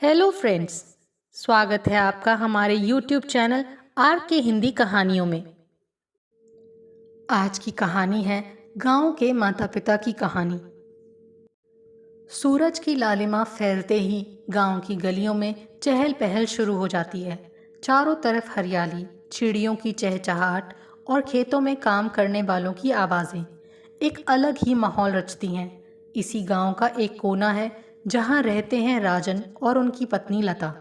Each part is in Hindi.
Hello friends. स्वागत है आपका हमारे यूट्यूब चैनल आर के हिंदी कहानियों में। आज की कहानी है गांव के माता पिता की कहानी। सूरज की लालिमा फैलते ही गांव की गलियों में चहल पहल शुरू हो जाती है। चारों तरफ हरियाली, चिड़ियों की चहचहाहट और खेतों में काम करने वालों की आवाज़ें एक अलग ही माहौल रचती हैं। इसी गांव का एक कोना है जहां रहते हैं राजन और उनकी पत्नी लता।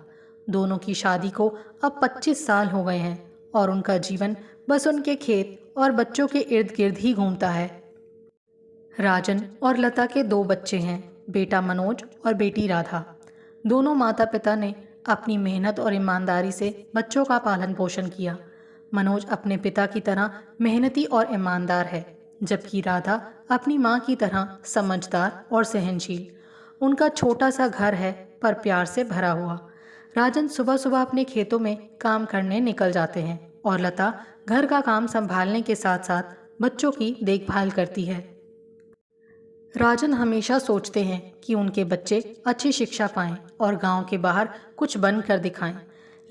दोनों की शादी को अब 25 साल हो गए हैं और उनका जीवन बस उनके खेत और बच्चों के इर्द गिर्द ही घूमता है। राजन और लता के दो बच्चे हैं, बेटा मनोज और बेटी राधा। दोनों माता पिता ने अपनी मेहनत और ईमानदारी से बच्चों का पालन पोषण किया। मनोज अपने पिता की तरह मेहनती और ईमानदार है, जबकि राधा अपनी माँ की तरह समझदार और सहनशील। उनका छोटा सा घर है पर प्यार से भरा हुआ। राजन सुबह सुबह अपने खेतों में काम करने निकल जाते हैं और लता घर का काम संभालने के साथ साथ बच्चों की देखभाल करती है। राजन हमेशा सोचते हैं कि उनके बच्चे अच्छी शिक्षा पाएं और गांव के बाहर कुछ बन कर दिखाएं,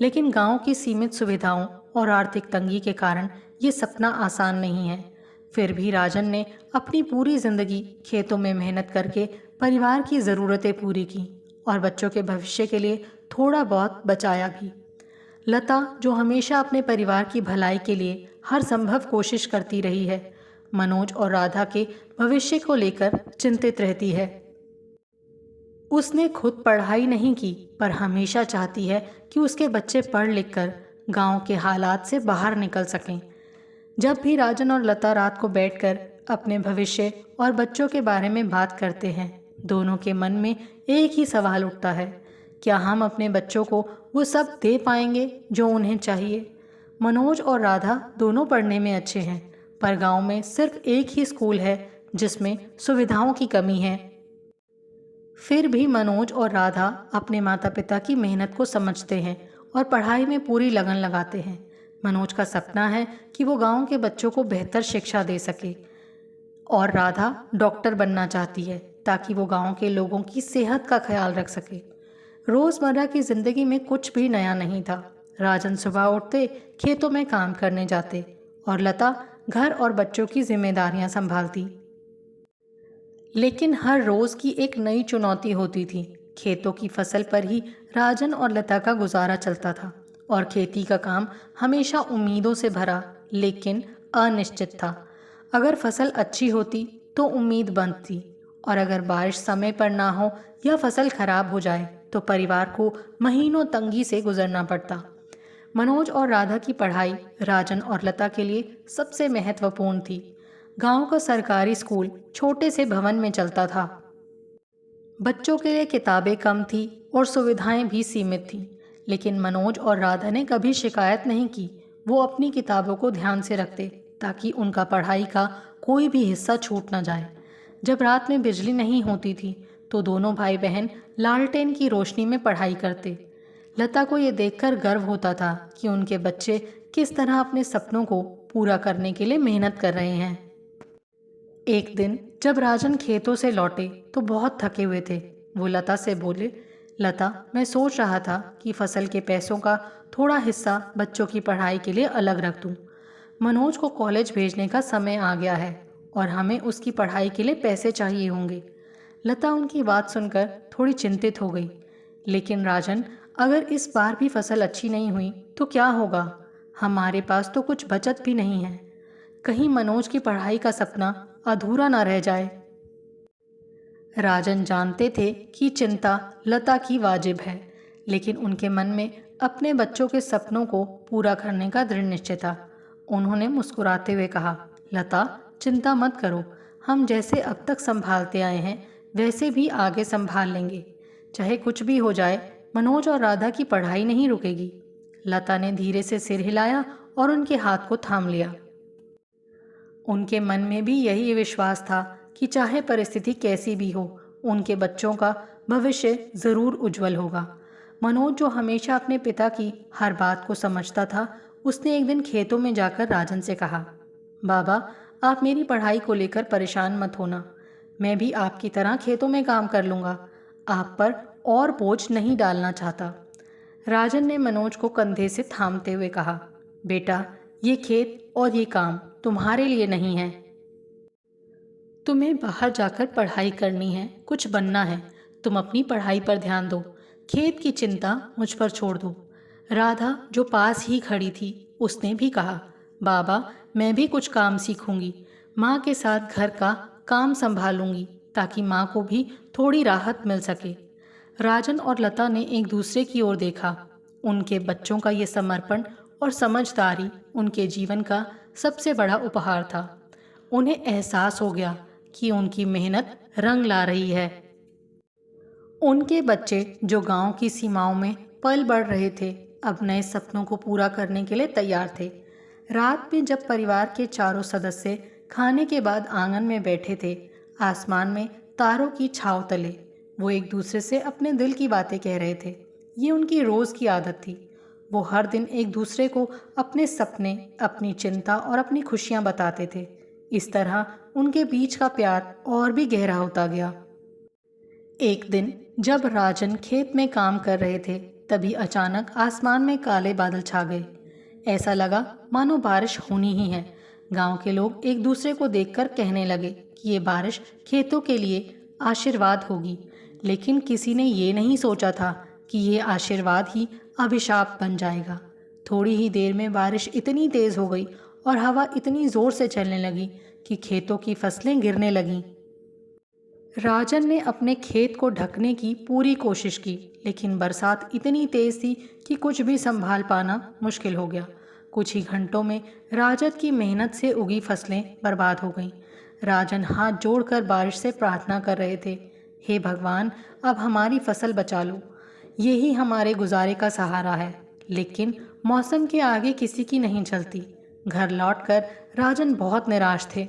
लेकिन गांव की सीमित सुविधाओं और आर्थिक तंगी के कारण ये सपना आसान नहीं है। फिर भी राजन ने अपनी पूरी जिंदगी खेतों में मेहनत करके परिवार की ज़रूरतें पूरी की और बच्चों के भविष्य के लिए थोड़ा बहुत बचाया भी। लता, जो हमेशा अपने परिवार की भलाई के लिए हर संभव कोशिश करती रही है, मनोज और राधा के भविष्य को लेकर चिंतित रहती है। उसने खुद पढ़ाई नहीं की पर हमेशा चाहती है कि उसके बच्चे पढ़ लिख कर गाँव के हालात से बाहर निकल सकें। जब भी राजन और लता रात को बैठकर अपने भविष्य और बच्चों के बारे में बात करते हैं, दोनों के मन में एक ही सवाल उठता है, क्या हम अपने बच्चों को वो सब दे पाएंगे जो उन्हें चाहिए। मनोज और राधा दोनों पढ़ने में अच्छे हैं, पर गांव में सिर्फ एक ही स्कूल है जिसमें सुविधाओं की कमी है। फिर भी मनोज और राधा अपने माता पिता की मेहनत को समझते हैं और पढ़ाई में पूरी लगन लगाते हैं। मनोज का सपना है कि वो गांव के बच्चों को बेहतर शिक्षा दे सके और राधा डॉक्टर बनना चाहती है ताकि वो गांव के लोगों की सेहत का ख्याल रख सके। रोज़मर्रा की ज़िंदगी में कुछ भी नया नहीं था। राजन सुबह उठते, खेतों में काम करने जाते और लता घर और बच्चों की जिम्मेदारियां संभालती। लेकिन हर रोज़ की एक नई चुनौती होती थी। खेतों की फसल पर ही राजन और लता का गुजारा चलता था और खेती का काम हमेशा उम्मीदों से भरा लेकिन अनिश्चित था। अगर फसल अच्छी होती तो उम्मीद बनती, और अगर बारिश समय पर ना हो या फसल खराब हो जाए तो परिवार को महीनों तंगी से गुजरना पड़ता। मनोज और राधा की पढ़ाई राजन और लता के लिए सबसे महत्वपूर्ण थी। गांव का सरकारी स्कूल छोटे से भवन में चलता था। बच्चों के लिए किताबें कम थी और सुविधाएं भी सीमित थीं, लेकिन मनोज और राधा ने कभी शिकायत नहीं की। वो अपनी किताबों को ध्यान से रखते ताकि उनका पढ़ाई का कोई भी हिस्सा छूट ना जाए। जब रात में बिजली नहीं होती थी तो दोनों भाई बहन लालटेन की रोशनी में पढ़ाई करते। लता को ये देखकर गर्व होता था कि उनके बच्चे किस तरह अपने सपनों को पूरा करने के लिए मेहनत कर रहे हैं। एक दिन जब राजन खेतों से लौटे तो बहुत थके हुए थे। वो लता से बोले, लता, मैं सोच रहा था कि फसल के पैसों का थोड़ा हिस्सा बच्चों की पढ़ाई के लिए अलग रख दूं। मनोज को कॉलेज भेजने का समय आ गया है और हमें उसकी पढ़ाई के लिए पैसे चाहिए होंगे। लता उनकी बात सुनकर थोड़ी चिंतित हो गई। लेकिन राजन, अगर इस बार भी फसल अच्छी नहीं हुई तो क्या होगा? हमारे पास तो कुछ बचत भी नहीं है। कहीं मनोज की पढ़ाई का सपना अधूरा ना रह जाए। राजन जानते थे कि चिंता लता की वाजिब है, लेकिन उनके मन में अपने बच्चों के सपनों को पूरा करने का दृढ़ निश्चय था। उन्होंने मुस्कुराते हुए कहा, लता, चिंता मत करो, हम जैसे अब तक संभालते आए हैं वैसे भी आगे संभाल लेंगे। चाहे कुछ भी हो जाए, मनोज और राधा की पढ़ाई नहीं रुकेगी। लता ने धीरे से सिर हिलाया और उनके हाथ को थाम लिया। उनके मन में भी यही विश्वास था कि चाहे परिस्थिति कैसी भी हो, उनके बच्चों का भविष्य ज़रूर उज्जवल होगा। मनोज, जो हमेशा अपने पिता की हर बात को समझता था, उसने एक दिन खेतों में जाकर राजन से कहा, बाबा, आप मेरी पढ़ाई को लेकर परेशान मत होना। मैं भी आपकी तरह खेतों में काम कर लूँगा। आप पर और बोझ नहीं डालना चाहता। राजन ने मनोज को कंधे से थामते हुए कहा, बेटा, ये खेत और ये काम तुम्हारे लिए नहीं है। तुम्हें बाहर जाकर पढ़ाई करनी है, कुछ बनना है। तुम अपनी पढ़ाई पर ध्यान दो, खेत की चिंता मुझ पर छोड़ दो। राधा, जो पास ही खड़ी थी, उसने भी कहा, बाबा, मैं भी कुछ काम सीखूंगी। माँ के साथ घर का काम संभालूंगी ताकि माँ को भी थोड़ी राहत मिल सके। राजन और लता ने एक दूसरे की ओर देखा। उनके बच्चों का ये समर्पण और समझदारी उनके जीवन का सबसे बड़ा उपहार था। उन्हें एहसास हो गया कि उनकी मेहनत रंग ला रही है। उनके बच्चे, जो गांव की सीमाओं में पल बढ़ रहे थे, अब नए सपनों को पूरा करने के लिए तैयार थे। रात में जब परिवार के चारों सदस्य खाने के बाद आंगन में बैठे थे, आसमान में तारों की छाव तले वो एक दूसरे से अपने दिल की बातें कह रहे थे। ये उनकी रोज़ की आदत थी। वो हर दिन एक दूसरे को अपने सपने, अपनी चिंता और अपनी खुशियाँ बताते थे। इस तरह उनके बीच का प्यार और भी गहरा होता गया। एक दिन जब राजन खेत में काम कर रहे थे, तभी अचानक आसमान में काले बादल छा गए। ऐसा लगा मानो बारिश होनी ही है। गांव के लोग एक दूसरे को देखकर कहने लगे कि ये बारिश खेतों के लिए आशीर्वाद होगी। लेकिन किसी ने ये नहीं सोचा था कि ये आशीर्वाद ही अभिशाप बन जाएगा। थोड़ी ही देर में बारिश इतनी तेज़ हो गई और हवा इतनी ज़ोर से चलने लगी कि खेतों की फसलें गिरने लगीं। राजन ने अपने खेत को ढकने की पूरी कोशिश की, लेकिन बरसात इतनी तेज़ थी कि कुछ भी संभाल पाना मुश्किल हो गया। कुछ ही घंटों में राजन की मेहनत से उगी फसलें बर्बाद हो गईं। राजन हाथ जोड़कर बारिश से प्रार्थना कर रहे थे, हे भगवान, अब हमारी फसल बचा लो, यही हमारे गुजारे का सहारा है। लेकिन मौसम के आगे किसी की नहीं चलती। घर लौटकर राजन बहुत निराश थे।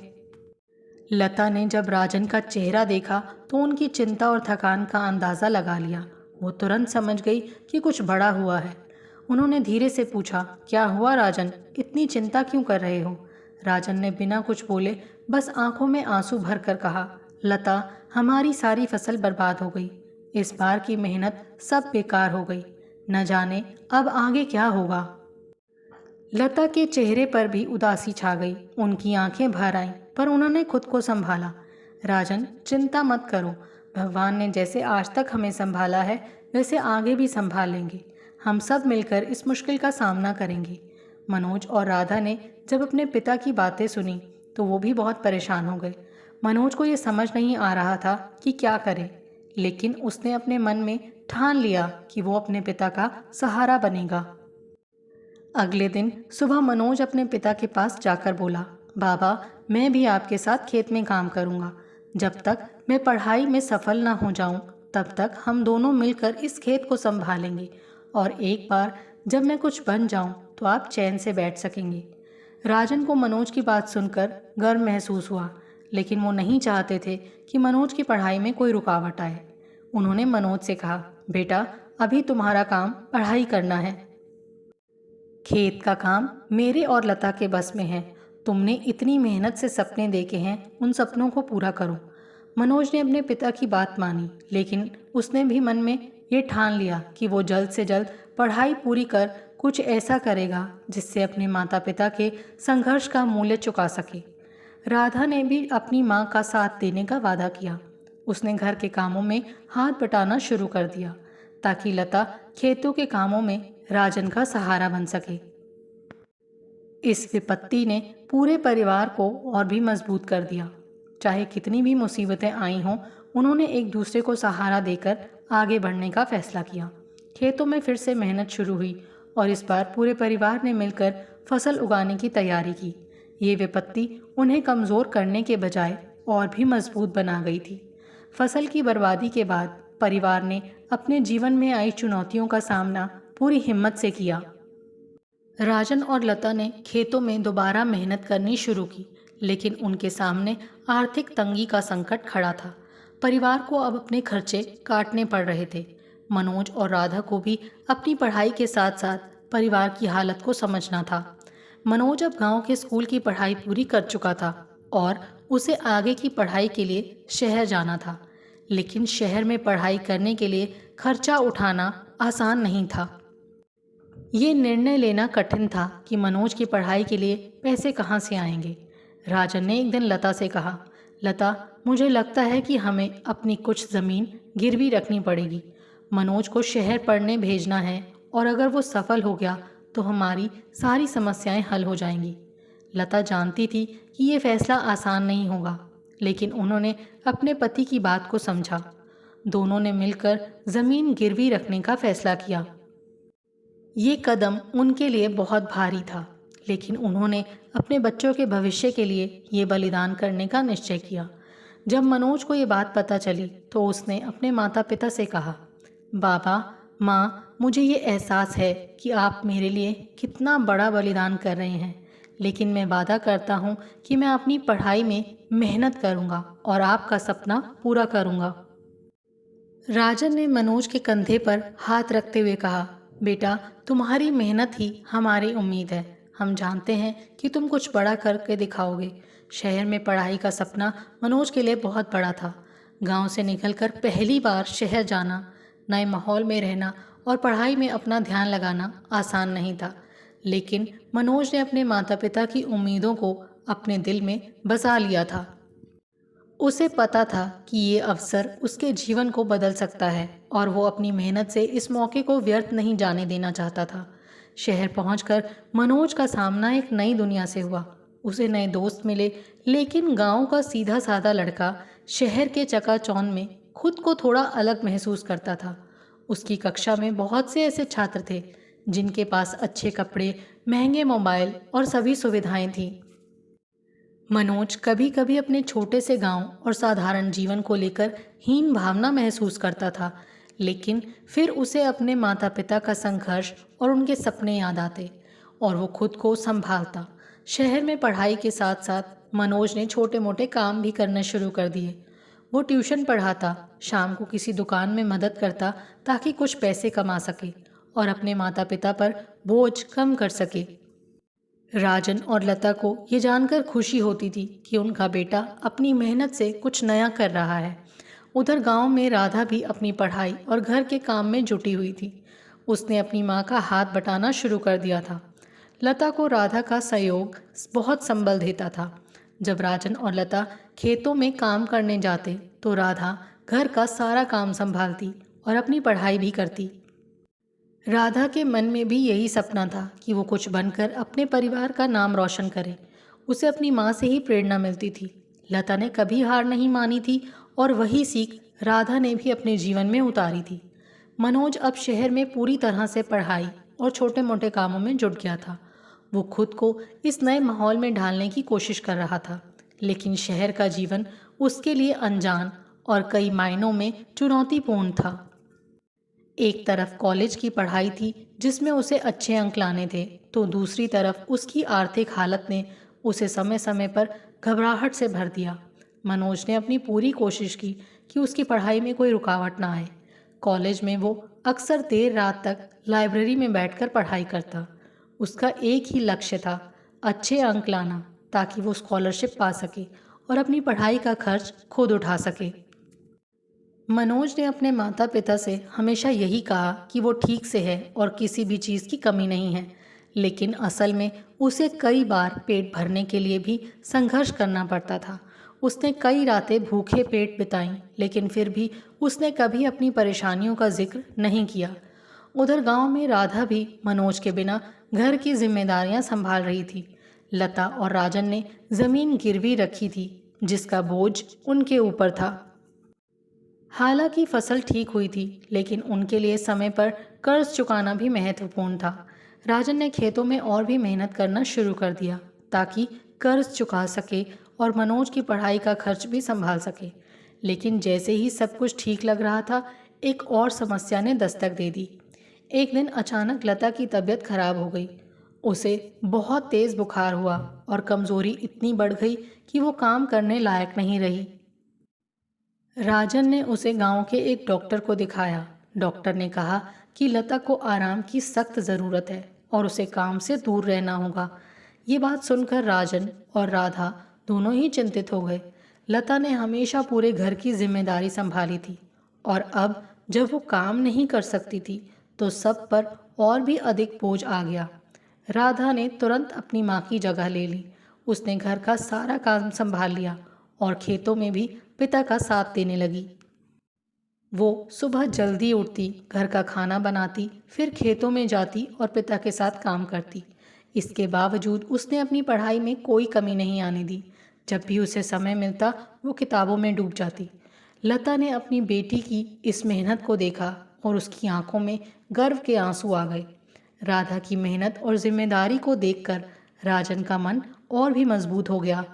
लता ने जब राजन का चेहरा देखा तो उनकी चिंता और थकान का अंदाज़ा लगा लिया। वो तुरंत समझ गई कि कुछ बड़ा हुआ है। उन्होंने धीरे से पूछा, क्या हुआ राजन, इतनी चिंता क्यों कर रहे हो? राजन ने बिना कुछ बोले बस आंखों में आंसू भर कर कहा, लता, हमारी सारी फसल बर्बाद हो गई। इस बार की मेहनत सब बेकार हो गई। न जाने अब आगे क्या होगा। लता के चेहरे पर भी उदासी छा गई। उनकी आंखें भर आईं, पर उन्होंने खुद को संभाला। राजन, चिंता मत करो, भगवान ने जैसे आज तक हमें संभाला है वैसे आगे भी संभाल लेंगे। हम सब मिलकर इस मुश्किल का सामना करेंगे। मनोज और राधा ने जब अपने पिता की बातें सुनी तो वो भी बहुत परेशान हो गए। मनोज को ये समझ नहीं आ रहा था कि क्या करे, लेकिन उसने अपने मन में ठान लिया कि वो अपने पिता का सहारा बनेगा। अगले दिन सुबह मनोज अपने पिता के पास जाकर बोला, बाबा, मैं भी आपके साथ खेत में काम करूँगा। जब तक मैं पढ़ाई में सफल ना हो जाऊँ तब तक हम दोनों मिलकर इस खेत को संभालेंगे, और एक बार जब मैं कुछ बन जाऊँ तो आप चैन से बैठ सकेंगे। राजन को मनोज की बात सुनकर गर्व महसूस हुआ, लेकिन वो नहीं चाहते थे कि मनोज की पढ़ाई में कोई रुकावट आए। उन्होंने मनोज से कहा, बेटा, अभी तुम्हारा काम पढ़ाई करना है। खेत का काम मेरे और लता के बस में है। तुमने इतनी मेहनत से सपने देखे हैं, उन सपनों को पूरा करो। मनोज ने अपने पिता की बात मानी, लेकिन उसने भी मन में ये ठान लिया कि वो जल्द से जल्द पढ़ाई पूरी कर कुछ ऐसा करेगा जिससे अपने माता पिता के संघर्ष का मूल्य चुका सके। राधा ने भी अपनी माँ का साथ देने का वादा किया। उसने घर के कामों में हाथ बटाना शुरू कर दिया ताकि लता खेतों के कामों में राजन का सहारा बन सके। इस विपत्ति ने पूरे परिवार को और भी मजबूत कर दिया। चाहे कितनी भी मुसीबतें आई हों, उन्होंने एक दूसरे को सहारा देकर आगे बढ़ने का फैसला किया। खेतों में फिर से मेहनत शुरू हुई और इस बार पूरे परिवार ने मिलकर फसल उगाने की तैयारी की। ये विपत्ति उन्हें कमज़ोर करने के बजाय और भी मजबूत बना गई थी। फसल की बर्बादी के बाद परिवार ने अपने जीवन में आई चुनौतियों का सामना पूरी हिम्मत से किया। राजन और लता ने खेतों में दोबारा मेहनत करनी शुरू की, लेकिन उनके सामने आर्थिक तंगी का संकट खड़ा था। परिवार को अब अपने खर्चे काटने पड़ रहे थे। मनोज और राधा को भी अपनी पढ़ाई के साथ साथ परिवार की हालत को समझना था। मनोज अब गांव के स्कूल की पढ़ाई पूरी कर चुका था और उसे आगे की पढ़ाई के लिए शहर जाना था, लेकिन शहर में पढ़ाई करने के लिए खर्चा उठाना आसान नहीं था। ये निर्णय लेना कठिन था कि मनोज की पढ़ाई के लिए पैसे कहाँ से आएंगे। राजन ने एक दिन लता से कहा, लता, मुझे लगता है कि हमें अपनी कुछ ज़मीन गिरवी रखनी पड़ेगी। मनोज को शहर पढ़ने भेजना है और अगर वो सफल हो गया तो हमारी सारी समस्याएं हल हो जाएंगी। लता जानती थी कि ये फैसला आसान नहीं होगा, लेकिन उन्होंने अपने पति की बात को समझा। दोनों ने मिलकर ज़मीन गिरवी रखने का फैसला किया। ये कदम उनके लिए बहुत भारी था, लेकिन उन्होंने अपने बच्चों के भविष्य के लिए ये बलिदान करने का निश्चय किया। जब मनोज को ये बात पता चली तो उसने अपने माता पिता से कहा, बाबा, माँ, मुझे ये एहसास है कि आप मेरे लिए कितना बड़ा बलिदान कर रहे हैं, लेकिन मैं वादा करता हूँ कि मैं अपनी पढ़ाई में मेहनत करूँगा और आपका सपना पूरा करूँगा। राजन ने मनोज के कंधे पर हाथ रखते हुए कहा, बेटा, तुम्हारी मेहनत ही हमारी उम्मीद है। हम जानते हैं कि तुम कुछ बड़ा करके दिखाओगे। शहर में पढ़ाई का सपना मनोज के लिए बहुत बड़ा था। गांव से निकलकर पहली बार शहर जाना, नए माहौल में रहना और पढ़ाई में अपना ध्यान लगाना आसान नहीं था, लेकिन मनोज ने अपने माता पिता की उम्मीदों को अपने दिल में बसा लिया था। उसे पता था कि ये अवसर उसके जीवन को बदल सकता है और वो अपनी मेहनत से इस मौके को व्यर्थ नहीं जाने देना चाहता था। शहर पहुंचकर मनोज का सामना एक नई दुनिया से हुआ। उसे नए दोस्त मिले, लेकिन गांव का सीधा साधा लड़का शहर के चकाचौंध में खुद को थोड़ा अलग महसूस करता था। उसकी कक्षा में बहुत से ऐसे छात्र थे जिनके पास अच्छे कपड़े, महंगे मोबाइल और सभी सुविधाएं थीं। मनोज कभी कभी अपने छोटे से गांव और साधारण जीवन को लेकर हीन भावना महसूस करता था, लेकिन फिर उसे अपने माता पिता का संघर्ष और उनके सपने याद आते और वो खुद को संभालता। शहर में पढ़ाई के साथ साथ मनोज ने छोटे मोटे काम भी करने शुरू कर दिए। वो ट्यूशन पढ़ाता, शाम को किसी दुकान में मदद करता ताकि कुछ पैसे कमा सके और अपने माता पिता पर बोझ कम कर सके। राजन और लता को ये जानकर खुशी होती थी कि उनका बेटा अपनी मेहनत से कुछ नया कर रहा है। उधर गांव में राधा भी अपनी पढ़ाई और घर के काम में जुटी हुई थी। उसने अपनी माँ का हाथ बटाना शुरू कर दिया था। लता को राधा का सहयोग बहुत संबल देता था। जब राजन और लता खेतों में काम करने जाते तो राधा घर का सारा काम संभालती और अपनी पढ़ाई भी करती। राधा के मन में भी यही सपना था कि वो कुछ बनकर अपने परिवार का नाम रोशन करे। उसे अपनी माँ से ही प्रेरणा मिलती थी। लता ने कभी हार नहीं मानी थी और वही सीख राधा ने भी अपने जीवन में उतारी थी। मनोज अब शहर में पूरी तरह से पढ़ाई और छोटे मोटे कामों में जुट गया था। वो खुद को इस नए माहौल में ढालने की कोशिश कर रहा था, लेकिन शहर का जीवन उसके लिए अनजान और कई मायनों में चुनौतीपूर्ण था। एक तरफ कॉलेज की पढ़ाई थी जिसमें उसे अच्छे अंक लाने थे, तो दूसरी तरफ उसकी आर्थिक हालत ने उसे समय समय पर घबराहट से भर दिया। मनोज ने अपनी पूरी कोशिश की कि उसकी पढ़ाई में कोई रुकावट ना आए। कॉलेज में वो अक्सर देर रात तक लाइब्रेरी में बैठकर पढ़ाई करता। उसका एक ही लक्ष्य था, अच्छे अंक लाना, ताकि वो स्कॉलरशिप पा सके और अपनी पढ़ाई का खर्च खुद उठा सके। मनोज ने अपने माता पिता से हमेशा यही कहा कि वो ठीक से है और किसी भी चीज़ की कमी नहीं है, लेकिन असल में उसे कई बार पेट भरने के लिए भी संघर्ष करना पड़ता था। उसने कई रातें भूखे पेट बिताईं, लेकिन फिर भी उसने कभी अपनी परेशानियों का जिक्र नहीं किया। उधर गांव में राधा भी मनोज के बिना घर की जिम्मेदारियां संभाल रही थी। लता और राजन ने ज़मीन गिरवी रखी थी जिसका बोझ उनके ऊपर था। हालांकि फसल ठीक हुई थी, लेकिन उनके लिए समय पर कर्ज चुकाना भी महत्वपूर्ण था। राजन ने खेतों में और भी मेहनत करना शुरू कर दिया ताकि कर्ज चुका सके और मनोज की पढ़ाई का खर्च भी संभाल सके। लेकिन जैसे ही सब कुछ ठीक लग रहा था, एक और समस्या ने दस्तक दे दी। एक दिन अचानक लता की तबीयत खराब हो गई। उसे बहुत तेज़ बुखार हुआ और कमज़ोरी इतनी बढ़ गई कि वो काम करने लायक नहीं रही। राजन ने उसे गांव के एक डॉक्टर को दिखाया। डॉक्टर ने कहा कि लता को आराम की सख्त ज़रूरत है और उसे काम से दूर रहना होगा। ये बात सुनकर राजन और राधा दोनों ही चिंतित हो गए। लता ने हमेशा पूरे घर की जिम्मेदारी संभाली थी और अब जब वो काम नहीं कर सकती थी तो सब पर और भी अधिक बोझ आ गया। राधा ने तुरंत अपनी माँ की जगह ले ली। उसने घर का सारा काम संभाल लिया और खेतों में भी पिता का साथ देने लगी। वो सुबह जल्दी उठती, घर का खाना बनाती, फिर खेतों में जाती और पिता के साथ काम करती। इसके बावजूद उसने अपनी पढ़ाई में कोई कमी नहीं आने दी। जब भी उसे समय मिलता वो किताबों में डूब जाती। लता ने अपनी बेटी की इस मेहनत को देखा और उसकी आंखों में गर्व के आंसू आ गए। राधा की मेहनत और जिम्मेदारी को देखकर राजन का मन और भी मजबूत हो गया।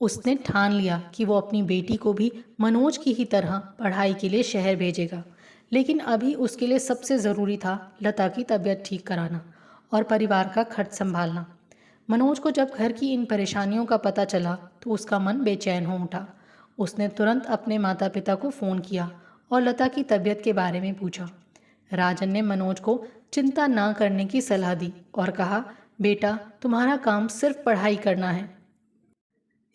उसने ठान लिया कि वो अपनी बेटी को भी मनोज की ही तरह पढ़ाई के लिए शहर भेजेगा। लेकिन अभी उसके लिए सबसे ज़रूरी था लता की तबीयत ठीक कराना और परिवार का खर्च संभालना। मनोज को जब घर की इन परेशानियों का पता चला तो उसका मन बेचैन हो उठा। उसने तुरंत अपने माता पिता को फ़ोन किया और लता की तबीयत के बारे में पूछा। राजन ने मनोज को चिंता ना करने की सलाह दी और कहा, बेटा तुम्हारा काम सिर्फ पढ़ाई करना है,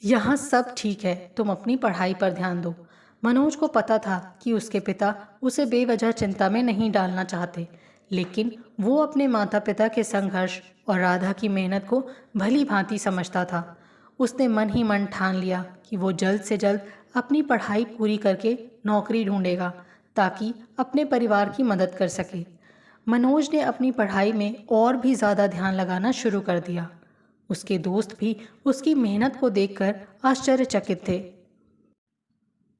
यहाँ सब ठीक है, तुम अपनी पढ़ाई पर ध्यान दो। मनोज को पता था कि उसके पिता उसे बेवजह चिंता में नहीं डालना चाहते, लेकिन वो अपने माता पिता के संघर्ष और राधा की मेहनत को भली भांति समझता था। उसने मन ही मन ठान लिया कि वो जल्द से जल्द अपनी पढ़ाई पूरी करके नौकरी ढूंढेगा ताकि अपने परिवार की मदद कर सके। मनोज ने अपनी पढ़ाई में और भी ज़्यादा ध्यान लगाना शुरू कर दिया। उसके दोस्त भी उसकी मेहनत को देखकर आश्चर्यचकित थे।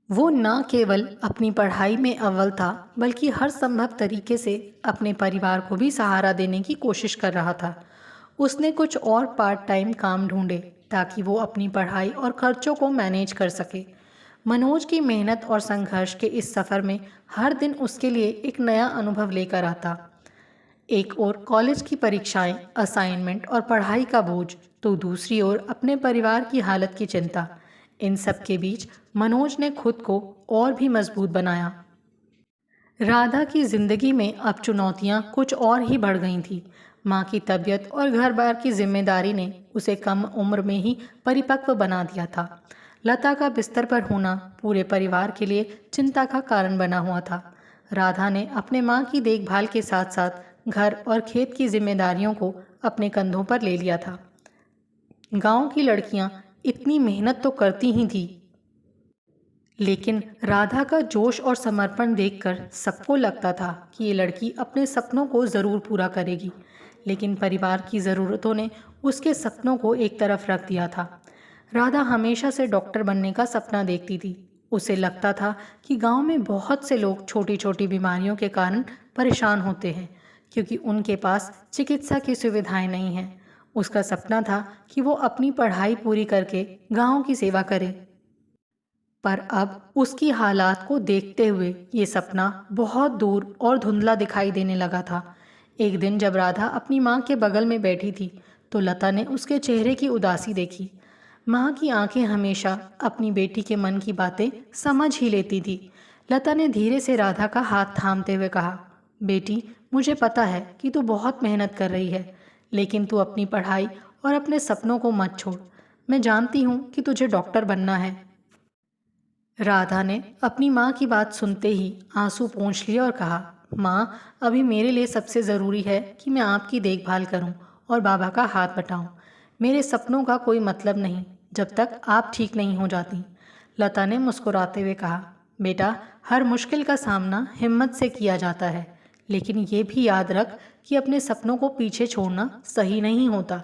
वो न केवल अपनी पढ़ाई में अव्वल था बल्कि हर संभव तरीके से अपने परिवार को भी सहारा देने की कोशिश कर रहा था। उसने कुछ और पार्ट टाइम काम ढूंढे ताकि वो अपनी पढ़ाई और खर्चों को मैनेज कर सके। मनोज की मेहनत और संघर्ष के इस सफ़र में हर दिन उसके लिए एक नया अनुभव लेकर आता। एक ओर कॉलेज की परीक्षाएं, असाइनमेंट और पढ़ाई का बोझ, तो दूसरी ओर अपने परिवार की हालत की चिंता। इन सब के बीच मनोज ने खुद को और भी मजबूत बनाया। राधा की जिंदगी में अब चुनौतियां कुछ और ही बढ़ गई थीं। माँ की तबीयत और घर बार की जिम्मेदारी ने उसे कम उम्र में ही परिपक्व बना दिया था। लता का बिस्तर पर होना पूरे परिवार के लिए चिंता का कारण बना हुआ था। राधा ने अपने माँ की देखभाल के साथ साथ घर और खेत की जिम्मेदारियों को अपने कंधों पर ले लिया था। गांव की लड़कियां इतनी मेहनत तो करती ही थी, लेकिन राधा का जोश और समर्पण देखकर सबको लगता था कि ये लड़की अपने सपनों को ज़रूर पूरा करेगी। लेकिन परिवार की ज़रूरतों ने उसके सपनों को एक तरफ रख दिया था। राधा हमेशा से डॉक्टर बनने का सपना देखती थी। उसे लगता था कि गांव में बहुत से लोग छोटी छोटी बीमारियों के कारण परेशान होते हैं क्योंकि उनके पास चिकित्सा की सुविधाएं नहीं हैं। उसका सपना था कि वो अपनी पढ़ाई पूरी करके गांव की सेवा करे, पर अब उसकी हालात को देखते हुए ये सपना बहुत दूर और धुंधला दिखाई देने लगा था। एक दिन जब राधा अपनी माँ के बगल में बैठी थी तो लता ने उसके चेहरे की उदासी देखी। माँ की आंखें हमेशा अपनी बेटी के मन की बातें समझ ही लेती थी। लता ने धीरे से राधा का हाथ थामते हुए कहा, बेटी मुझे पता है कि तू बहुत मेहनत कर रही है, लेकिन तू अपनी पढ़ाई और अपने सपनों को मत छोड़। मैं जानती हूँ कि तुझे डॉक्टर बनना है। राधा ने अपनी माँ की बात सुनते ही आंसू पोंछ लिए और कहा, माँ अभी मेरे लिए सबसे ज़रूरी है कि मैं आपकी देखभाल करूँ और बाबा का हाथ बटाऊँ। मेरे सपनों का कोई मतलब नहीं जब तक आप ठीक नहीं हो जाती। लता ने मुस्कुराते हुए कहा, बेटा हर मुश्किल का सामना हिम्मत से किया जाता है, लेकिन ये भी याद रख कि अपने सपनों को पीछे छोड़ना सही नहीं होता।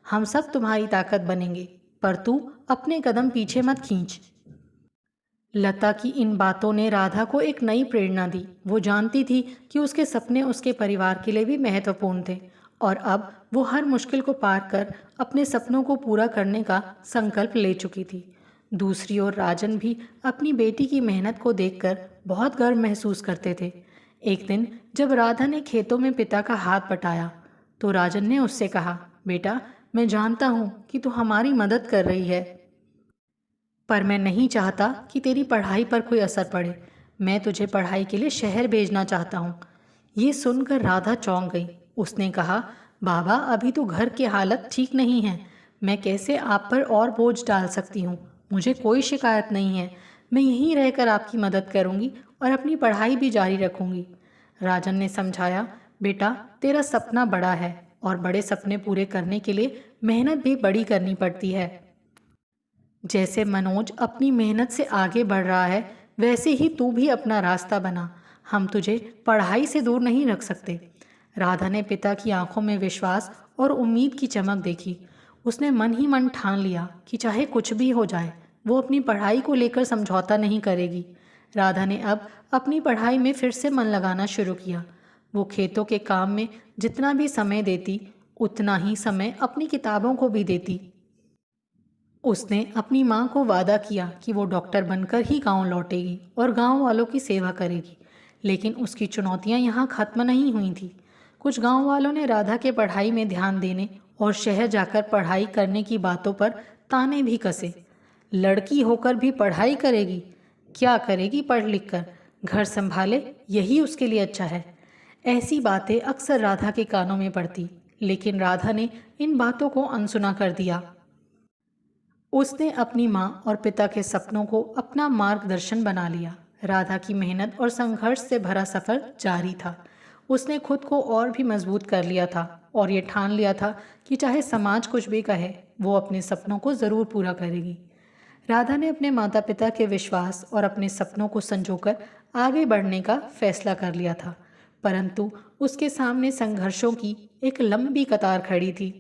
हम सब तुम्हारी ताकत बनेंगे, पर तू अपने कदम पीछे मत खींच। लता की इन बातों ने राधा को एक नई प्रेरणा दी। वो जानती थी कि उसके सपने उसके परिवार के लिए भी महत्वपूर्ण थे और अब वो हर मुश्किल को पार कर अपने सपनों को पूरा करने का संकल्प ले चुकी थी। दूसरी ओर राजन भी अपनी बेटी की मेहनत को देखकर बहुत गर्व महसूस करते थे। एक दिन जब राधा ने खेतों में पिता का हाथ बटाया तो राजन ने उससे कहा, बेटा मैं जानता हूँ कि तू हमारी मदद कर रही है, पर मैं नहीं चाहता कि तेरी पढ़ाई पर कोई असर पड़े। मैं तुझे पढ़ाई के लिए शहर भेजना चाहता हूँ। ये सुनकर राधा चौंक गई। उसने कहा, बाबा अभी तो घर की हालत ठीक नहीं है, मैं कैसे आप पर और बोझ डाल सकती हूँ। मुझे कोई शिकायत नहीं है। मैं यहीं रहकर आपकी मदद करूंगी और अपनी पढ़ाई भी जारी रखूंगी। राजन ने समझाया, बेटा, तेरा सपना बड़ा है और बड़े सपने पूरे करने के लिए मेहनत भी बड़ी करनी पड़ती है। जैसे मनोज अपनी मेहनत से आगे बढ़ रहा है, वैसे ही तू भी अपना रास्ता बना। हम तुझे पढ़ाई से दूर नहीं रख सकते। राधा ने पिता की आंखों में विश्वास और उम्मीद की चमक देखी। उसने मन ही मन ठान लिया कि चाहे कुछ भी हो जाए, वो अपनी पढ़ाई को लेकर समझौता नहीं करेगी। राधा ने अब अपनी पढ़ाई में फिर से मन लगाना शुरू किया। वो खेतों के काम में जितना भी समय देती, उतना ही समय अपनी किताबों को भी देती। उसने अपनी माँ को वादा किया कि वो डॉक्टर बनकर ही गांव लौटेगी और गांव वालों की सेवा करेगी। लेकिन उसकी चुनौतियां यहाँ खत्म नहीं हुई थी। कुछ गांव वालों ने राधा के पढ़ाई में ध्यान देने और शहर जाकर पढ़ाई करने की बातों पर ताने भी कसे। लड़की होकर भी पढ़ाई करेगी? क्या करेगी पढ़ लिख कर? घर संभाले, यही उसके लिए अच्छा है। ऐसी बातें अक्सर राधा के कानों में पड़ती, लेकिन राधा ने इन बातों को अनसुना कर दिया। उसने अपनी माँ और पिता के सपनों को अपना मार्गदर्शन बना लिया। राधा की मेहनत और संघर्ष से भरा सफ़र जारी था। उसने खुद को और भी मजबूत कर लिया था और ये ठान लिया था कि चाहे समाज कुछ भी कहे, वो अपने सपनों को ज़रूर पूरा करेगी। राधा ने अपने माता पिता के विश्वास और अपने सपनों को संजोकर आगे बढ़ने का फैसला कर लिया था, परंतु उसके सामने संघर्षों की एक लंबी कतार खड़ी थी।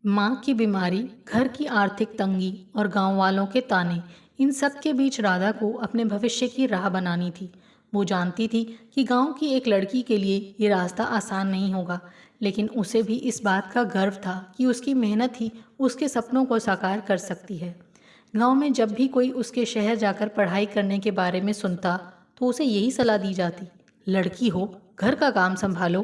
माँ की बीमारी, घर की आर्थिक तंगी और गांव वालों के ताने, इन सब के बीच राधा को अपने भविष्य की राह बनानी थी। वो जानती थी कि गांव की एक लड़की के लिए ये रास्ता आसान नहीं होगा, लेकिन उसे भी इस बात का गर्व था कि उसकी मेहनत ही उसके सपनों को साकार कर सकती है। गांव में जब भी कोई उसके शहर जाकर पढ़ाई करने के बारे में सुनता, तो उसे यही सलाह दी जाती, लड़की हो, घर का काम संभालो,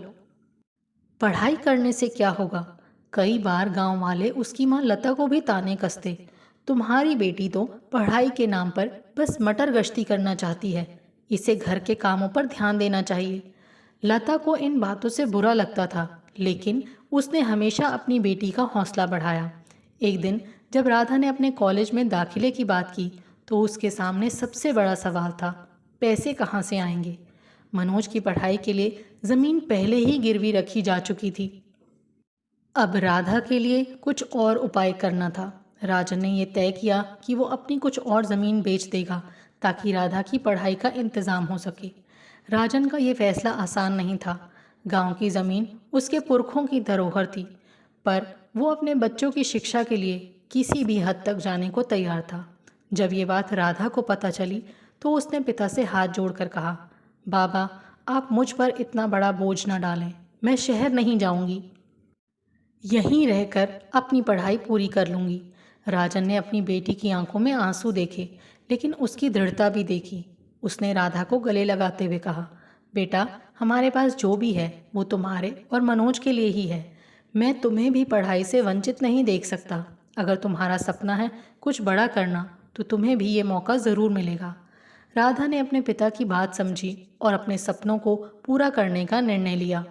पढ़ाई करने से क्या होगा। कई बार गांव वाले उसकी मां लता को भी ताने कसते, तुम्हारी बेटी तो पढ़ाई के नाम पर बस मटर गश्ती करना चाहती है, इसे घर के कामों पर ध्यान देना चाहिए। लता को इन बातों से बुरा लगता था, लेकिन उसने हमेशा अपनी बेटी का हौसला बढ़ाया। एक दिन जब राधा ने अपने कॉलेज में दाखिले की बात की, तो उसके सामने सबसे बड़ा सवाल था, पैसे कहाँ से आएंगे। मनोज की पढ़ाई के लिए ज़मीन पहले ही गिरवी रखी जा चुकी थी। अब राधा के लिए कुछ और उपाय करना था। राजन ने यह तय किया कि वो अपनी कुछ और ज़मीन बेच देगा ताकि राधा की पढ़ाई का इंतज़ाम हो सके। राजन का ये फैसला आसान नहीं था। गांव की ज़मीन उसके पुरखों की धरोहर थी, पर वो अपने बच्चों की शिक्षा के लिए किसी भी हद तक जाने को तैयार था। जब ये बात राधा को पता चली, तो उसने पिता से हाथ जोड़कर कहा, बाबा, आप मुझ पर इतना बड़ा बोझ न डालें। मैं शहर नहीं जाऊंगी, यहीं रहकर अपनी पढ़ाई पूरी कर लूँगी। राजन ने अपनी बेटी की आंखों में आंसू देखे, लेकिन उसकी दृढ़ता भी देखी। उसने राधा को गले लगाते हुए कहा, बेटा, हमारे पास जो भी है वो तुम्हारे और मनोज के लिए ही है। मैं तुम्हें भी पढ़ाई से वंचित नहीं देख सकता। अगर तुम्हारा सपना है कुछ बड़ा करना, तो तुम्हें भी ये मौका ज़रूर मिलेगा। राधा ने अपने पिता की बात समझी और अपने सपनों को पूरा करने का निर्णय लिया।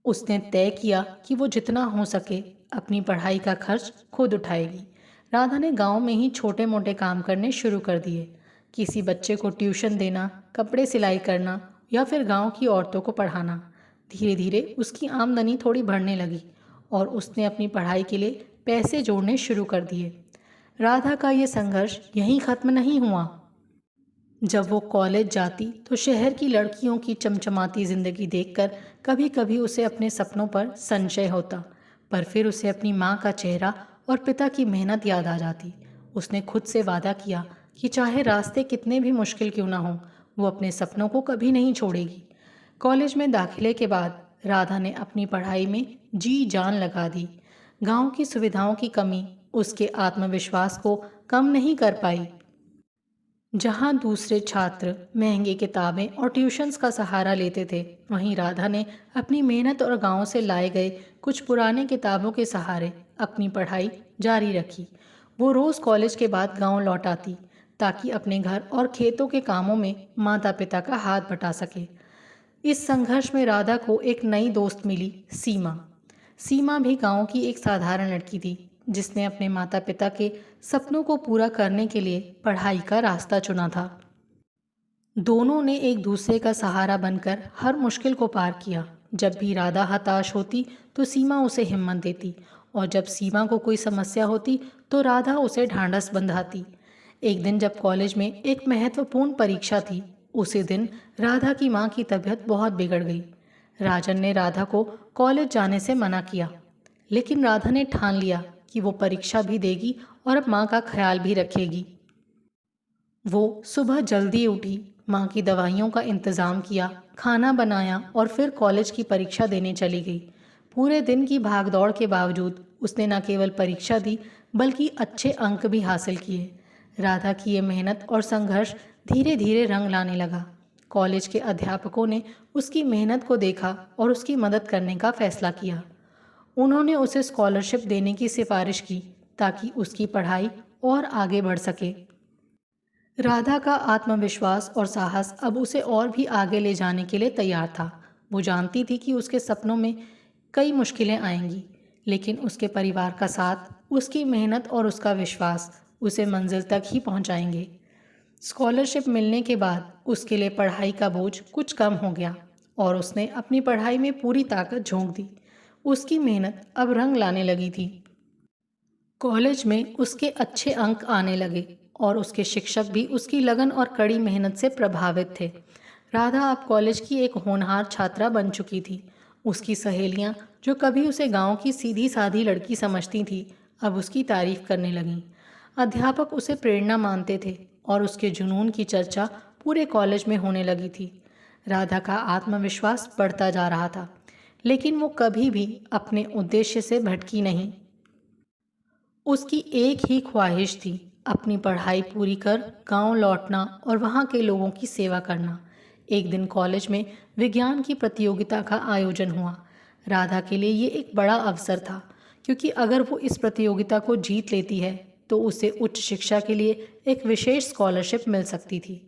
उसने तय किया कि वो जितना हो सके अपनी पढ़ाई का खर्च खुद उठाएगी। राधा ने गांव में ही छोटे मोटे काम करने शुरू कर दिए, किसी बच्चे को ट्यूशन देना, कपड़े सिलाई करना या फिर गांव की औरतों को पढ़ाना। धीरे धीरे उसकी आमदनी थोड़ी बढ़ने लगी और उसने अपनी पढ़ाई के लिए पैसे जोड़ने शुरू कर दिए। राधा का ये संघर्ष यहीं ख़त्म नहीं हुआ। जब वो कॉलेज जाती तो शहर की लड़कियों की चमचमाती ज़िंदगी देखकर कभी कभी उसे अपने सपनों पर संशय होता, पर फिर उसे अपनी माँ का चेहरा और पिता की मेहनत याद आ जाती। उसने खुद से वादा किया कि चाहे रास्ते कितने भी मुश्किल क्यों ना हों, वो अपने सपनों को कभी नहीं छोड़ेगी। कॉलेज में दाखिले के बाद राधा ने अपनी पढ़ाई में जी जान लगा दी। गांव की सुविधाओं की कमी उसके आत्मविश्वास को कम नहीं कर पाई। जहाँ दूसरे छात्र महंगी किताबें और ट्यूशन्स का सहारा लेते थे, वहीं राधा ने अपनी मेहनत और गांव से लाए गए कुछ पुराने किताबों के सहारे अपनी पढ़ाई जारी रखी। वो रोज़ कॉलेज के बाद गांव लौट आती ताकि अपने घर और खेतों के कामों में माता पिता का हाथ बटा सके। इस संघर्ष में राधा को एक नई दोस्त मिली, सीमा। सीमा भी गांव की एक साधारण लड़की थी, जिसने अपने माता पिता के सपनों को पूरा करने के लिए पढ़ाई का रास्ता चुना था। दोनों ने एक दूसरे का सहारा बनकर हर मुश्किल को पार किया। जब भी राधा हताश होती तो सीमा उसे हिम्मत देती, और जब सीमा को कोई समस्या होती तो राधा उसे ढांढस बंधाती। एक दिन जब कॉलेज में एक महत्वपूर्ण परीक्षा थी, उसी दिन राधा की माँ की तबीयत बहुत बिगड़ गई। राजन ने राधा को कॉलेज जाने से मना किया, लेकिन राधा ने ठान लिया कि वो परीक्षा भी देगी और अब माँ का ख्याल भी रखेगी। वो सुबह जल्दी उठी, माँ की दवाइयों का इंतज़ाम किया, खाना बनाया और फिर कॉलेज की परीक्षा देने चली गई। पूरे दिन की भागदौड़ के बावजूद उसने न केवल परीक्षा दी बल्कि अच्छे अंक भी हासिल किए। राधा की ये मेहनत और संघर्ष धीरे धीरे रंग लाने लगा। कॉलेज के अध्यापकों ने उसकी मेहनत को देखा और उसकी मदद करने का फैसला किया। उन्होंने उसे स्कॉलरशिप देने की सिफारिश की ताकि उसकी पढ़ाई और आगे बढ़ सके। राधा का आत्मविश्वास और साहस अब उसे और भी आगे ले जाने के लिए तैयार था। वो जानती थी कि उसके सपनों में कई मुश्किलें आएंगी, लेकिन उसके परिवार का साथ, उसकी मेहनत और उसका विश्वास उसे मंजिल तक ही पहुंचाएंगे। स्कॉलरशिप मिलने के बाद उसके लिए पढ़ाई का बोझ कुछ कम हो गया और उसने अपनी पढ़ाई में पूरी ताकत झोंक दी। उसकी मेहनत अब रंग लाने लगी थी। कॉलेज में उसके अच्छे अंक आने लगे और उसके शिक्षक भी उसकी लगन और कड़ी मेहनत से प्रभावित थे। राधा अब कॉलेज की एक होनहार छात्रा बन चुकी थी। उसकी सहेलियां, जो कभी उसे गांव की सीधी सादी लड़की समझती थी, अब उसकी तारीफ करने लगीं। अध्यापक उसे प्रेरणा मानते थे और उसके जुनून की चर्चा पूरे कॉलेज में होने लगी थी। राधा का आत्मविश्वास बढ़ता जा रहा था, लेकिन वो कभी भी अपने उद्देश्य से भटकी नहीं। उसकी एक ही ख्वाहिश थी, अपनी पढ़ाई पूरी कर गांव लौटना और वहां के लोगों की सेवा करना। एक दिन कॉलेज में विज्ञान की प्रतियोगिता का आयोजन हुआ। राधा के लिए ये एक बड़ा अवसर था, क्योंकि अगर वो इस प्रतियोगिता को जीत लेती है तो उसे उच्च शिक्षा के लिए एक विशेष स्कॉलरशिप मिल सकती थी।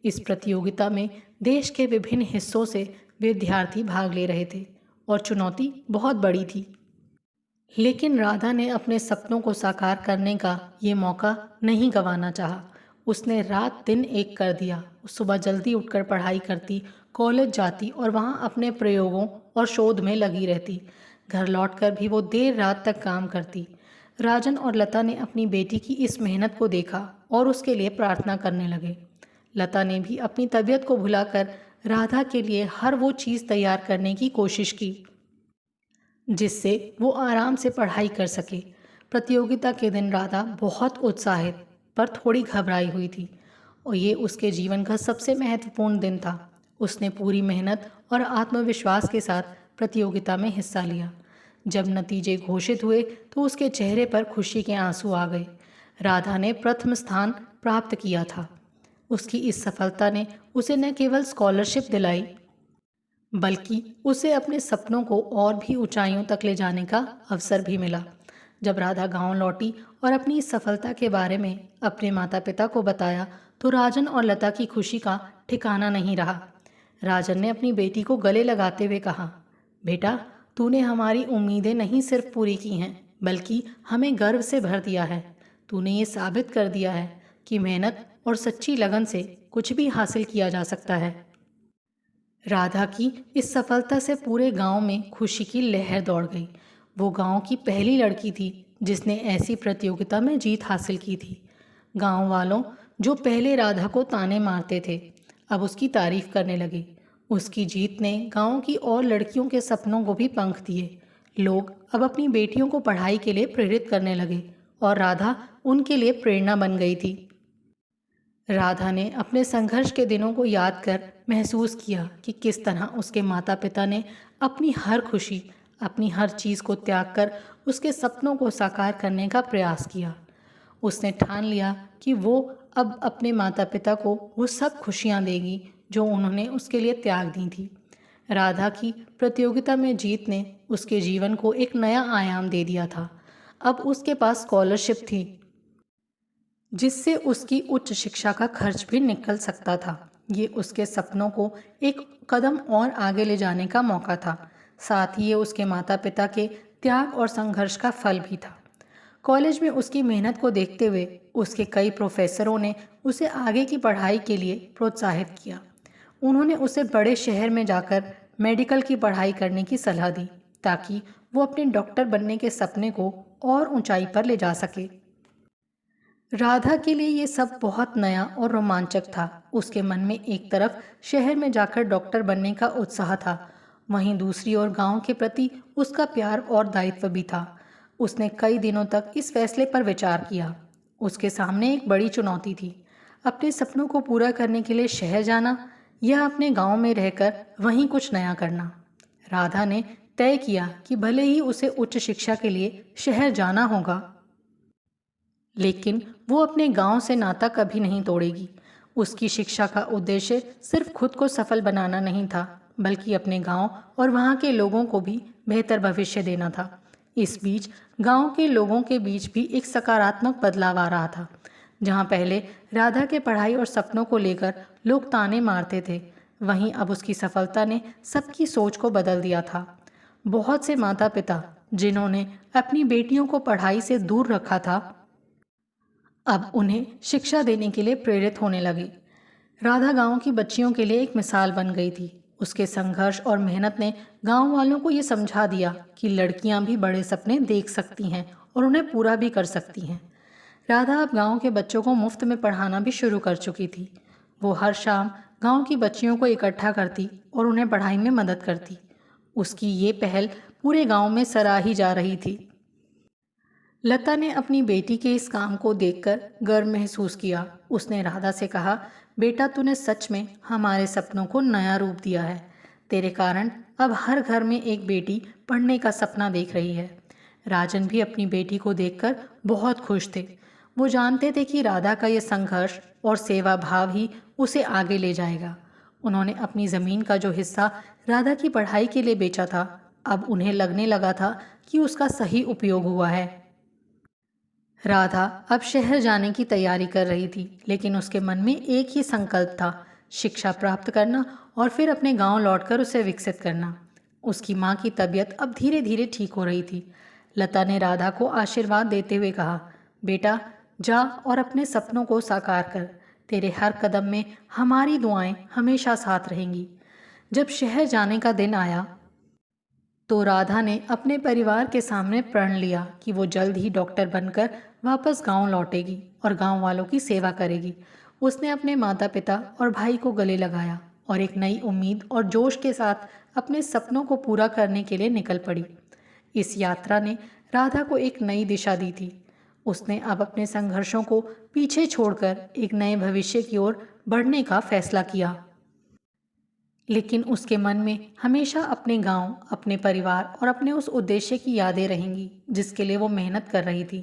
इस प्रतियोगिता में देश के विभिन्न हिस्सों से विद्यार्थी भाग ले रहे थे और चुनौती बहुत बड़ी थी। लेकिन राधा ने अपने सपनों को साकार करने का ये मौका नहीं गंवाना चाहा। उसने रात दिन एक कर दिया। सुबह जल्दी उठकर पढ़ाई करती, कॉलेज जाती और वहाँ अपने प्रयोगों और शोध में लगी रहती। घर लौटकर भी वो देर रात तक काम करती। राजन और लता ने अपनी बेटी की इस मेहनत को देखा और उसके लिए प्रार्थना करने लगे। लता ने भी अपनी तबीयत को भुलाकर राधा के लिए हर वो चीज़ तैयार करने की कोशिश की जिससे वो आराम से पढ़ाई कर सके। प्रतियोगिता के दिन राधा बहुत उत्साहित पर थोड़ी घबराई हुई थी और ये उसके जीवन का सबसे महत्वपूर्ण दिन था। उसने पूरी मेहनत और आत्मविश्वास के साथ प्रतियोगिता में हिस्सा लिया। जब नतीजे घोषित हुए तो उसके चेहरे पर खुशी के आंसू आ गए। राधा ने प्रथम स्थान प्राप्त किया था। उसकी इस सफलता ने उसे न केवल स्कॉलरशिप दिलाई, बल्कि उसे अपने सपनों को और भी ऊंचाइयों तक ले जाने का अवसर भी मिला। जब राधा गांव लौटी और अपनी इस सफलता के बारे में अपने माता पिता को बताया तो राजन और लता की खुशी का ठिकाना नहीं रहा। राजन ने अपनी बेटी को गले लगाते हुए कहा, बेटा, तूने हमारी उम्मीदें नहीं सिर्फ पूरी की हैं, बल्कि हमें गर्व से भर दिया है। तूने ये साबित कर दिया है कि मेहनत और सच्ची लगन से कुछ भी हासिल किया जा सकता है। राधा की इस सफलता से पूरे गांव में खुशी की लहर दौड़ गई। वो गांव की पहली लड़की थी जिसने ऐसी प्रतियोगिता में जीत हासिल की थी। गांव वालों, जो पहले राधा को ताने मारते थे, अब उसकी तारीफ करने लगे। उसकी जीत ने गांव की और लड़कियों के सपनों को भी पंख दिए। लोग अब अपनी बेटियों को पढ़ाई के लिए प्रेरित करने लगे और राधा उनके लिए प्रेरणा बन गई थी। राधा ने अपने संघर्ष के दिनों को याद कर महसूस किया कि किस तरह उसके माता पिता ने अपनी हर खुशी, अपनी हर चीज़ को त्याग कर उसके सपनों को साकार करने का प्रयास किया। उसने ठान लिया कि वो अब अपने माता पिता को वो सब खुशियाँ देगी जो उन्होंने उसके लिए त्याग दी थी। राधा की प्रतियोगिता में जीत ने उसके जीवन को एक नया आयाम दे दिया था। अब उसके पास स्कॉलरशिप थी जिससे उसकी उच्च शिक्षा का खर्च भी निकल सकता था। ये उसके सपनों को एक कदम और आगे ले जाने का मौका था। साथ ही ये उसके माता पिता के त्याग और संघर्ष का फल भी था। कॉलेज में उसकी मेहनत को देखते हुए उसके कई प्रोफेसरों ने उसे आगे की पढ़ाई के लिए प्रोत्साहित किया। उन्होंने उसे बड़े शहर में जाकर मेडिकल की पढ़ाई करने की सलाह दी ताकि वो अपने डॉक्टर बनने के सपने को और ऊंचाई पर ले जा सके। राधा के लिए ये सब बहुत नया और रोमांचक था। उसके मन में एक तरफ शहर में जाकर डॉक्टर बनने का उत्साह था, वहीं दूसरी ओर गांव के प्रति उसका प्यार और दायित्व भी था। उसने कई दिनों तक इस फैसले पर विचार किया। उसके सामने एक बड़ी चुनौती थी, अपने सपनों को पूरा करने के लिए शहर जाना या अपने गांव में रहकर वहीं कुछ नया करना। राधा ने तय किया कि भले ही उसे उच्च शिक्षा के लिए शहर जाना होगा, लेकिन वो अपने गांव से नाता कभी नहीं तोड़ेगी। उसकी शिक्षा का उद्देश्य सिर्फ खुद को सफल बनाना नहीं था, बल्कि अपने गांव और वहां के लोगों को भी बेहतर भविष्य देना था। इस बीच गांव के लोगों के बीच भी एक सकारात्मक बदलाव आ रहा था। जहां पहले राधा के पढ़ाई और सपनों को लेकर लोग ताने मारते थे, वहीं अब उसकी सफलता ने सबकी सोच को बदल दिया था। बहुत से माता पिता जिन्होंने अपनी बेटियों को पढ़ाई से दूर रखा था, अब उन्हें शिक्षा देने के लिए प्रेरित होने लगे। राधा गांव की बच्चियों के लिए एक मिसाल बन गई थी। उसके संघर्ष और मेहनत ने गांव वालों को ये समझा दिया कि लड़कियां भी बड़े सपने देख सकती हैं और उन्हें पूरा भी कर सकती हैं। राधा अब गांव के बच्चों को मुफ्त में पढ़ाना भी शुरू कर चुकी थी। वो हर शाम गांव की बच्चियों को इकट्ठा करती और उन्हें पढ़ाई में मदद करती। उसकी ये पहल पूरे गांव में सराही जा रही थी। लता ने अपनी बेटी के इस काम को देखकर गर्व महसूस किया। उसने राधा से कहा, बेटा, तूने सच में हमारे सपनों को नया रूप दिया है। तेरे कारण अब हर घर में एक बेटी पढ़ने का सपना देख रही है। राजन भी अपनी बेटी को देखकर बहुत खुश थे। वो जानते थे कि राधा का ये संघर्ष और सेवा भाव ही उसे आगे ले जाएगा। उन्होंने अपनी ज़मीन का जो हिस्सा राधा की पढ़ाई के लिए बेचा था, अब उन्हें लगने लगा था कि उसका सही उपयोग हुआ है। राधा अब शहर जाने की तैयारी कर रही थी, लेकिन उसके मन में एक ही संकल्प था, शिक्षा प्राप्त करना और फिर अपने गांव लौटकर उसे विकसित करना। उसकी माँ की तबीयत अब धीरे धीरे ठीक हो रही थी। लता ने राधा को आशीर्वाद देते हुए कहा, बेटा, जा और अपने सपनों को साकार कर। तेरे हर कदम में हमारी दुआएं हमेशा साथ रहेंगी। जब शहर जाने का दिन आया तो राधा ने अपने परिवार के सामने प्रण लिया कि वो जल्द ही डॉक्टर बनकर वापस गांव लौटेगी और गांव वालों की सेवा करेगी। उसने अपने माता पिता और भाई को गले लगाया और एक नई उम्मीद और जोश के साथ अपने सपनों को पूरा करने के लिए निकल पड़ी। इस यात्रा ने राधा को एक नई दिशा दी थी। उसने अब अपने संघर्षों को पीछे छोड़कर एक नए भविष्य की ओर बढ़ने का फैसला किया। लेकिन उसके मन में हमेशा अपने गांव, अपने परिवार और अपने उस उद्देश्य की यादें रहेंगी जिसके लिए वो मेहनत कर रही थी।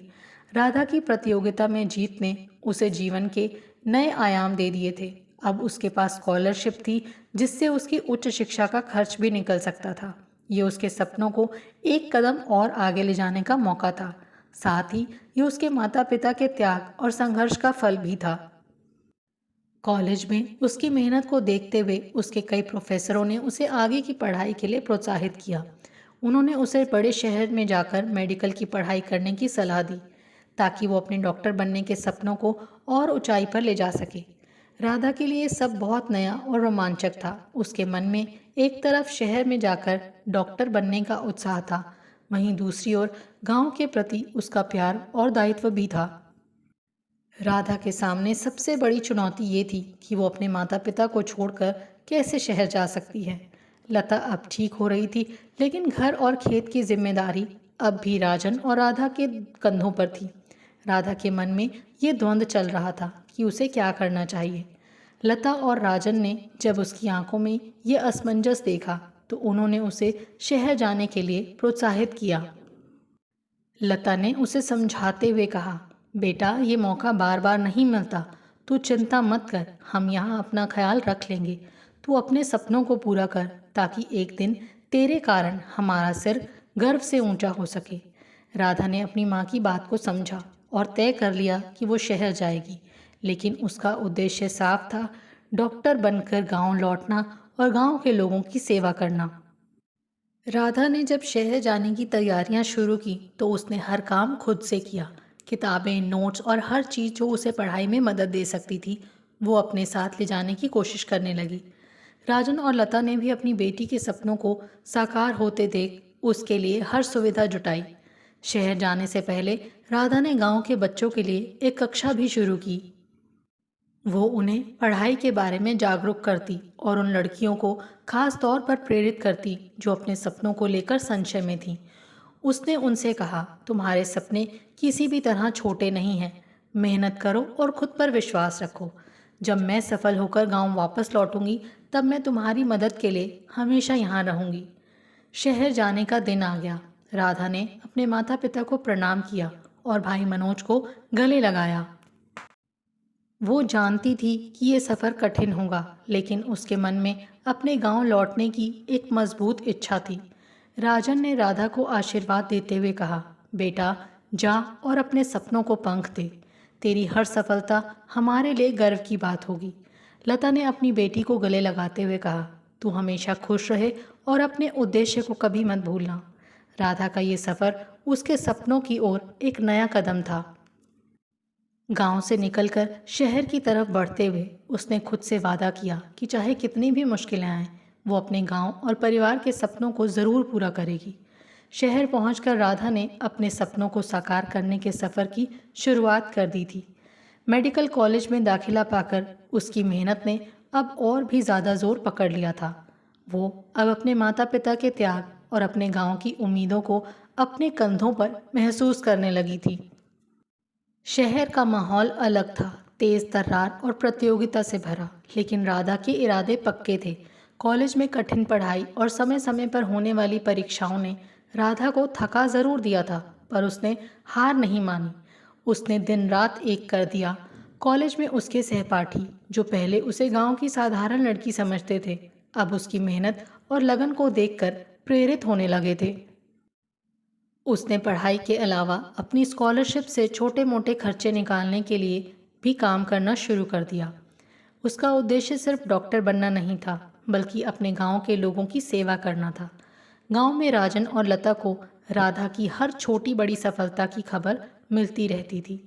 राधा की प्रतियोगिता में जीत ने उसे जीवन के नए आयाम दे दिए थे। अब उसके पास स्कॉलरशिप थी जिससे उसकी उच्च शिक्षा का खर्च भी निकल सकता था। ये उसके सपनों को एक कदम और आगे ले जाने का मौका था। साथ ही ये उसके माता पिता के त्याग और संघर्ष का फल भी था। कॉलेज में उसकी मेहनत को देखते हुए उसके कई प्रोफेसरों ने उसे आगे की पढ़ाई के लिए प्रोत्साहित किया। उन्होंने उसे बड़े शहर में जाकर मेडिकल की पढ़ाई करने की सलाह दी ताकि वो अपने डॉक्टर बनने के सपनों को और ऊंचाई पर ले जा सके। राधा के लिए सब बहुत नया और रोमांचक था। उसके मन में एक तरफ शहर में जाकर डॉक्टर बनने का उत्साह था, वहीं दूसरी ओर गांव के प्रति उसका प्यार और दायित्व भी था। राधा के सामने सबसे बड़ी चुनौती ये थी कि वो अपने माता पिता को छोड़कर कैसे शहर जा सकती है। लता अब ठीक हो रही थी, लेकिन घर और खेत की जिम्मेदारी अब भी राजन और राधा के कंधों पर थी। राधा के मन में ये द्वंद्व चल रहा था कि उसे क्या करना चाहिए। लता और राजन ने जब उसकी आंखों में ये असमंजस देखा तो उन्होंने उसे शहर जाने के लिए प्रोत्साहित किया। लता ने उसे समझाते हुए कहा, बेटा, ये मौका बार बार नहीं मिलता। तू चिंता मत कर, हम यहाँ अपना ख्याल रख लेंगे। तू अपने सपनों को पूरा कर ताकि एक दिन तेरे कारण हमारा सिर गर्व से ऊंचा हो सके। राधा ने अपनी माँ की बात को समझा और तय कर लिया कि वो शहर जाएगी, लेकिन उसका उद्देश्य साफ था, डॉक्टर बनकर गांव लौटना और गांव के लोगों की सेवा करना। राधा ने जब शहर जाने की तैयारियां शुरू की तो उसने हर काम खुद से किया। किताबें, नोट्स और हर चीज़ जो उसे पढ़ाई में मदद दे सकती थी वो अपने साथ ले जाने की कोशिश करने लगी। राजन और लता ने भी अपनी बेटी के सपनों को साकार होते देख उसके लिए हर सुविधा जुटाई। शहर जाने से पहले राधा ने गांव के बच्चों के लिए एक कक्षा भी शुरू की। वो उन्हें पढ़ाई के बारे में जागरूक करती और उन लड़कियों को खास तौर पर प्रेरित करती जो अपने सपनों को लेकर संशय में थीं। उसने उनसे कहा, तुम्हारे सपने किसी भी तरह छोटे नहीं हैं। मेहनत करो और खुद पर विश्वास रखो। जब मैं सफल होकर गांव वापस लौटूंगी तब मैं तुम्हारी मदद के लिए हमेशा यहाँ रहूंगी। शहर जाने का दिन आ गया। राधा ने अपने माता पिता को प्रणाम किया और भाई मनोज को गले लगाया। वो जानती थी कि ये सफ़र कठिन होगा, लेकिन उसके मन में अपने गांव लौटने की एक मजबूत इच्छा थी। राजन ने राधा को आशीर्वाद देते हुए कहा, बेटा जा और अपने सपनों को पंख दे। तेरी हर सफलता हमारे लिए गर्व की बात होगी। लता ने अपनी बेटी को गले लगाते हुए कहा, तू हमेशा खुश रहे और अपने उद्देश्य को कभी मत भूलना। राधा का ये सफ़र उसके सपनों की ओर एक नया कदम था। गांव से निकलकर शहर की तरफ बढ़ते हुए उसने खुद से वादा किया कि चाहे कितनी भी मुश्किलें आएं, वो अपने गांव और परिवार के सपनों को ज़रूर पूरा करेगी। शहर पहुंचकर राधा ने अपने सपनों को साकार करने के सफ़र की शुरुआत कर दी थी। मेडिकल कॉलेज में दाखिला पाकर उसकी मेहनत ने अब और भी ज़्यादा जोर पकड़ लिया था। वो अब अपने माता पिता के त्याग और अपने गाँव की उम्मीदों को अपने कंधों पर महसूस करने लगी थी। शहर का माहौल अलग था, तेज तर्रार और प्रतियोगिता से भरा, लेकिन राधा के इरादे पक्के थे। कॉलेज में कठिन पढ़ाई और समय समय पर होने वाली परीक्षाओं ने राधा को थका ज़रूर दिया था, पर उसने हार नहीं मानी। उसने दिन रात एक कर दिया। कॉलेज में उसके सहपाठी, जो पहले उसे गांव की साधारण लड़की समझते थे, अब उसकी मेहनत और लगन को देखकर प्रेरित होने लगे थे। उसने पढ़ाई के अलावा अपनी स्कॉलरशिप से छोटे मोटे खर्चे निकालने के लिए भी काम करना शुरू कर दिया। उसका उद्देश्य सिर्फ डॉक्टर बनना नहीं था, बल्कि अपने गांव के लोगों की सेवा करना था। गांव में राजन और लता को राधा की हर छोटी बड़ी सफलता की खबर मिलती रहती थी।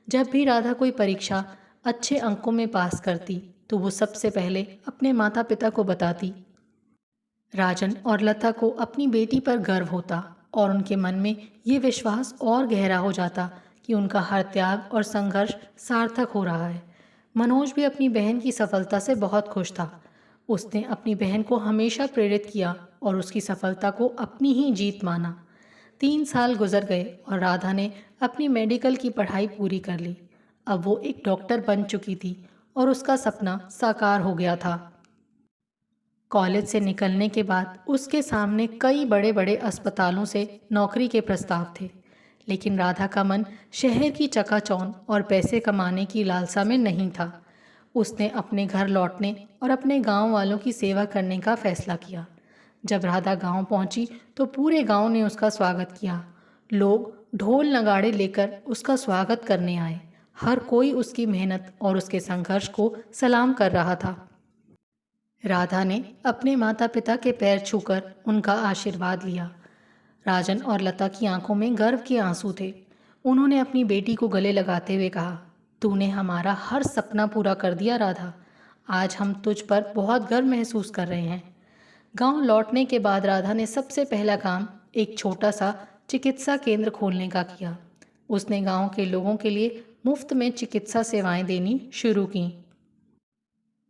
जब भी राधा कोई परीक्षा अच्छे अंकों में पास करती तो वो सबसे पहले अपने माता पिता को बताती। राजन और लता को अपनी बेटी पर गर्व होता और उनके मन में ये विश्वास और गहरा हो जाता कि उनका हर त्याग और संघर्ष सार्थक हो रहा है। मनोज भी अपनी बहन की सफलता से बहुत खुश था। उसने अपनी बहन को हमेशा प्रेरित किया और उसकी सफलता को अपनी ही जीत माना। 3 साल गुजर गए और राधा ने अपनी मेडिकल की पढ़ाई पूरी कर ली। अब वो एक डॉक्टर बन चुकी थी और उसका सपना साकार हो गया था। कॉलेज से निकलने के बाद उसके सामने कई बड़े बड़े अस्पतालों से नौकरी के प्रस्ताव थे, लेकिन राधा का मन शहर की चकाचौंध और पैसे कमाने की लालसा में नहीं था। उसने अपने घर लौटने और अपने गांव वालों की सेवा करने का फैसला किया। जब राधा गांव पहुंची तो पूरे गांव ने उसका स्वागत किया। लोग ढोल नगाड़े लेकर उसका स्वागत करने आए। हर कोई उसकी मेहनत और उसके संघर्ष को सलाम कर रहा था। राधा ने अपने माता पिता के पैर छूकर उनका आशीर्वाद लिया। राजन और लता की आंखों में गर्व के आंसू थे। उन्होंने अपनी बेटी को गले लगाते हुए कहा, तूने हमारा हर सपना पूरा कर दिया राधा। आज हम तुझ पर बहुत गर्व महसूस कर रहे हैं। गांव लौटने के बाद राधा ने सबसे पहला काम एक छोटा सा चिकित्सा केंद्र खोलने का किया। उसने गांव के लोगों के लिए मुफ्त में चिकित्सा सेवाएं देनी शुरू की।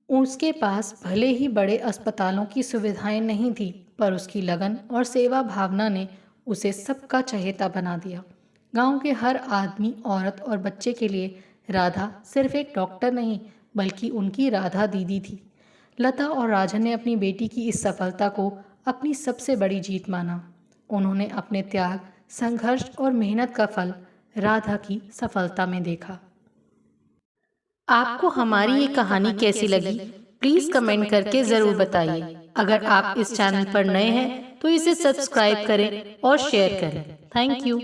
उसके पास भले ही बड़े अस्पतालों की सुविधाएं नहीं थी, पर उसकी लगन और सेवा भावना ने उसे सबका चहेता बना दिया। गांव के हर आदमी, औरत और बच्चे के लिए राधा सिर्फ एक डॉक्टर नहीं, बल्कि उनकी राधा दीदी थी। लता और राजन ने अपनी बेटी की इस सफलता को अपनी सबसे बड़ी जीत माना। उन्होंने अपने त्याग, संघर्ष और मेहनत का फल राधा की सफलता में देखा। आपको हमारी ये कहानी कैसी लगी? प्लीज़ कमेंट करके ज़रूर बताइए। अगर आप इस चैनल पर नए हैं तो इसे सब्सक्राइब करें और शेयर करें। Thank you.